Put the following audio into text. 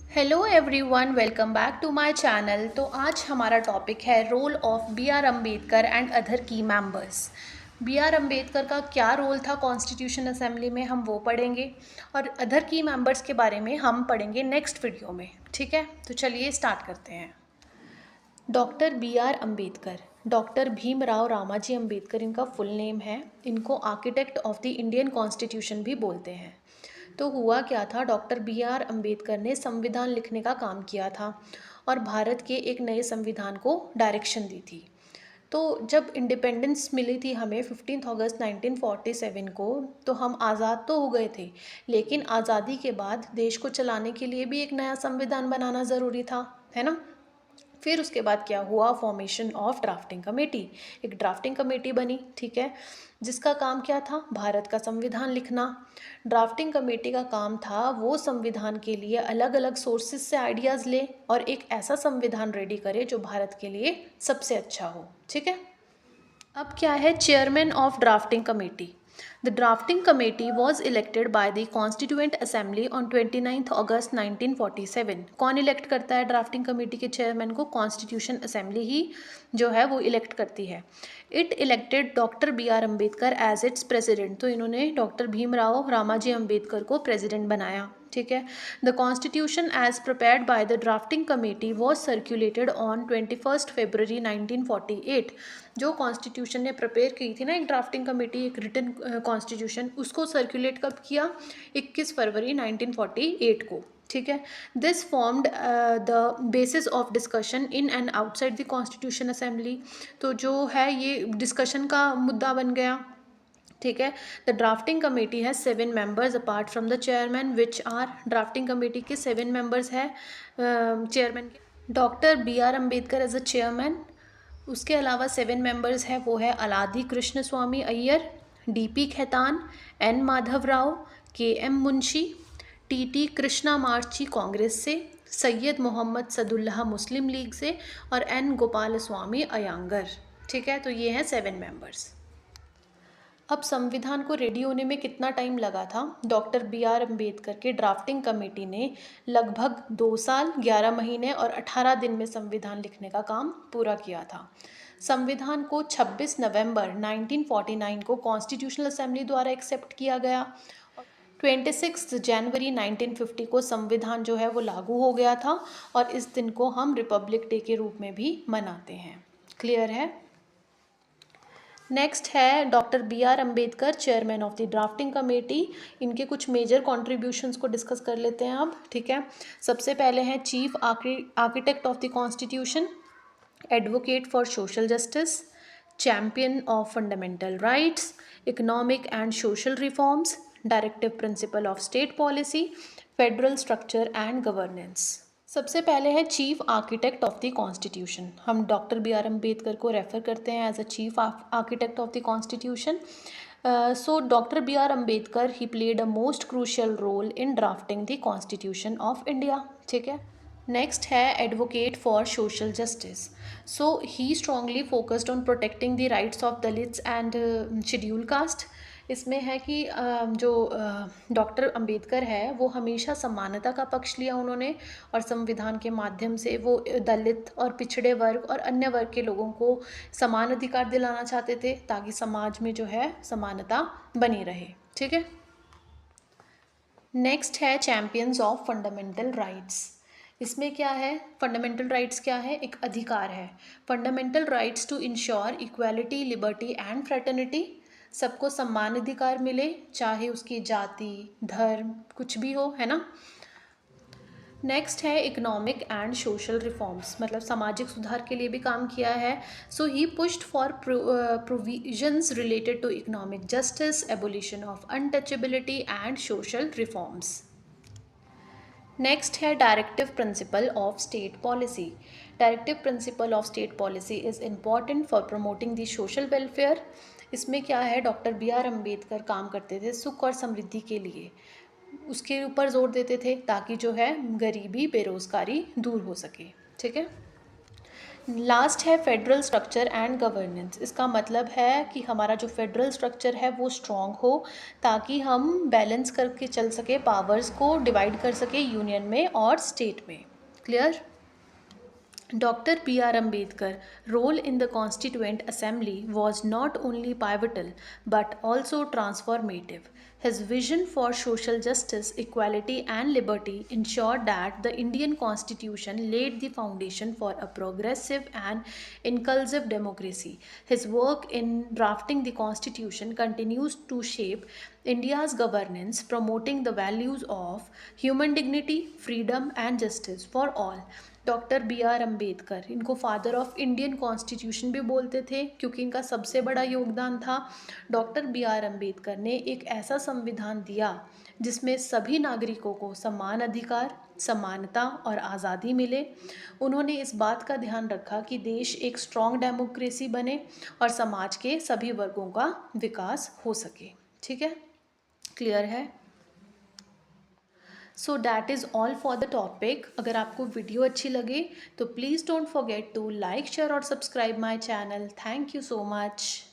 Hello everyone, welcome back to my channel. तो आज हमारा टॉपिक है role of B R Ambedkar and other key members. B R Ambedkar का क्या रोल था कॉन्स्टिट्यूशन असेंबली में, हम वो पढ़ेंगे और अदर की मेंबर्स के बारे में हम पढ़ेंगे नेक्स्ट वीडियो में। ठीक है, तो चलिए स्टार्ट करते हैं। Doctor B R Ambedkar, doctor Bhimrao Ramaji Ambedkar इनका फुल नेम है। इनको architect of the Indian constitution भी बोलते हैं। तो हुआ क्या था, डॉक्टर बी आर अम्बेडकर ने संविधान लिखने का काम किया था और भारत के एक नए संविधान को डायरेक्शन दी थी। तो जब इंडिपेंडेंस मिली थी हमें 15 अगस्त 1947 को, तो हम आज़ाद तो हो गए थे, लेकिन आज़ादी के बाद देश को चलाने के लिए भी एक नया संविधान बनाना ज़रूरी था, है ना। फिर उसके बाद क्या हुआ, फॉर्मेशन ऑफ ड्राफ्टिंग कमेटी। एक ड्राफ्टिंग कमेटी बनी, ठीक है, जिसका काम क्या था, भारत का संविधान लिखना। ड्राफ्टिंग कमेटी का काम था वो संविधान के लिए अलग अलग सोर्सेज से आइडियाज़ ले और एक ऐसा संविधान रेडी करे जो भारत के लिए सबसे अच्छा हो। ठीक है, अब क्या है chairman of drafting committee. The drafting committee was elected by the constituent assembly on 29 August 1947। कौन इलेक्ट करता है ड्राफ्टिंग कमेटी के चेयरमैन को, कॉन्स्टिट्यूशन असेंबली ही जो है वो इलेक्ट करती है। It elected doctor B R Ambedkar as its president. तो इन्होंने डॉक्टर भीमराव रामाजी अम्बेडकर को प्रेसिडेंट बनाया। ठीक है, the constitution as prepared by the drafting committee was circulated on 21 फरवरी 1948। जो कॉन्स्टिट्यूशन ने प्रिपेयर की थी ना एक ड्राफ्टिंग कमेटी, एक रिटन कॉन्स्टिट्यूशन, उसको सर्कुलेट कब किया, 21 फरवरी 1948 को। ठीक है, this formed the basis of discussion in and outside the constitution assembly. तो जो है ये डिस्कशन का मुद्दा बन गया। ठीक है, द ड्राफ्टिंग कमेटी है 7 members apart from the chairman which are, drafting committee के 7 मेंबर्स है चेयरमैन के। Doctor B R Ambedkar as a chairman, उसके अलावा 7 मेंबर्स है वो है Alladi Krishnaswami Ayyar, D P Khaitan, N Madhava Rau, K M Munshi, T T Krishnamachari Congress से, सैयद मोहम्मद सदुल्लाह मुस्लिम लीग से और एन गोपाल स्वामी अयंगर। ठीक है, तो ये हैं 7 मेंबर्स। अब संविधान को रेडी होने में कितना टाइम लगा था, डॉक्टर बी आर अम्बेडकर के ड्राफ्टिंग कमेटी ने लगभग 2 साल 11 महीने और 18 दिन में संविधान लिखने का काम पूरा किया था। संविधान को 26 नवंबर 1949 को कॉन्स्टिट्यूशनल असेंबली द्वारा एक्सेप्ट किया गया। 26 जनवरी 1950 को संविधान जो है वो लागू हो गया था और इस दिन को हम रिपब्लिक डे के रूप में भी मनाते हैं। क्लियर है। नेक्स्ट है doctor B R Ambedkar, chairman of the drafting committee. इनके कुछ मेजर कॉन्ट्रीब्यूशंस को डिस्कस कर लेते हैं अब। ठीक है, सबसे पहले हैं chief architect of the constitution, advocate for social justice, champion of fundamental rights, economic and social reforms, directive principle of state policy, federal structure and governance. सबसे पहले है chief architect of the constitution. हम doctor B R Ambedkar को refer करते हैं as a chief architect of the constitution. So doctor B R Ambedkar he played a most crucial role in drafting the constitution of India. ठीक है, next है advocate for social justice. So he strongly focused on protecting the rights of Dalits and schedule caste. इसमें है कि जो doctor Ambedkar है वो हमेशा समानता का पक्ष लिया उन्होंने, और संविधान के माध्यम से वो दलित और पिछड़े वर्ग और अन्य वर्ग के लोगों को समान अधिकार दिलाना चाहते थे ताकि समाज में जो है समानता बनी रहे। ठीक है, नेक्स्ट है चैम्पियंस ऑफ फंडामेंटल राइट्स। इसमें क्या है, फंडामेंटल राइट्स क्या है, एक अधिकार है। Fundamental rights to ensure equality, liberty and fraternity, सबको समान अधिकार मिले चाहे उसकी जाति धर्म कुछ भी हो, है ना। नेक्स्ट है इकोनॉमिक एंड सोशल रिफॉर्म्स, मतलब सामाजिक सुधार के लिए भी काम किया है। So he pushed for provisions related to economic justice, abolition of untouchability and social reforms. Next है directive principle of state policy. Directive principle of state policy is important for promoting the social welfare. इसमें क्या है, doctor B R Ambedkar काम करते थे सुख और समृद्धि के लिए, उसके ऊपर जोर देते थे ताकि जो है गरीबी बेरोज़गारी दूर हो सके। ठीक है, लास्ट है फेडरल स्ट्रक्चर एंड गवर्नेंस। इसका मतलब है कि हमारा जो फेडरल स्ट्रक्चर है वो स्ट्रॉन्ग हो, ताकि हम बैलेंस करके चल सके, पावर्स को डिवाइड कर सके यूनियन में और स्टेट में। Clear? Dr. B.R. Ambedkar role in the Constituent Assembly was not only pivotal but also transformative. His vision for social justice, equality and liberty ensured that the Indian Constitution laid the foundation for a progressive and inclusive democracy. His work in drafting the Constitution continues to shape India's governance, promoting the values of human dignity, freedom and justice for all. Doctor B R Ambedkar, इनको father of Indian constitution भी बोलते थे क्योंकि इनका सबसे बड़ा योगदान था। डॉक्टर बी आर अम्बेडकर ने एक ऐसा संविधान दिया जिसमें सभी नागरिकों को समान अधिकार, समानता और आज़ादी मिले। उन्होंने इस बात का ध्यान रखा कि देश एक स्ट्रॉन्ग डेमोक्रेसी बने और समाज के सभी वर्गों का विकास हो सके। ठीक है, क्लियर है? So that is all for the topic. अगर आपको वीडियो अच्छी लगे तो please don't forget to like, share और subscribe my channel. Thank you so much.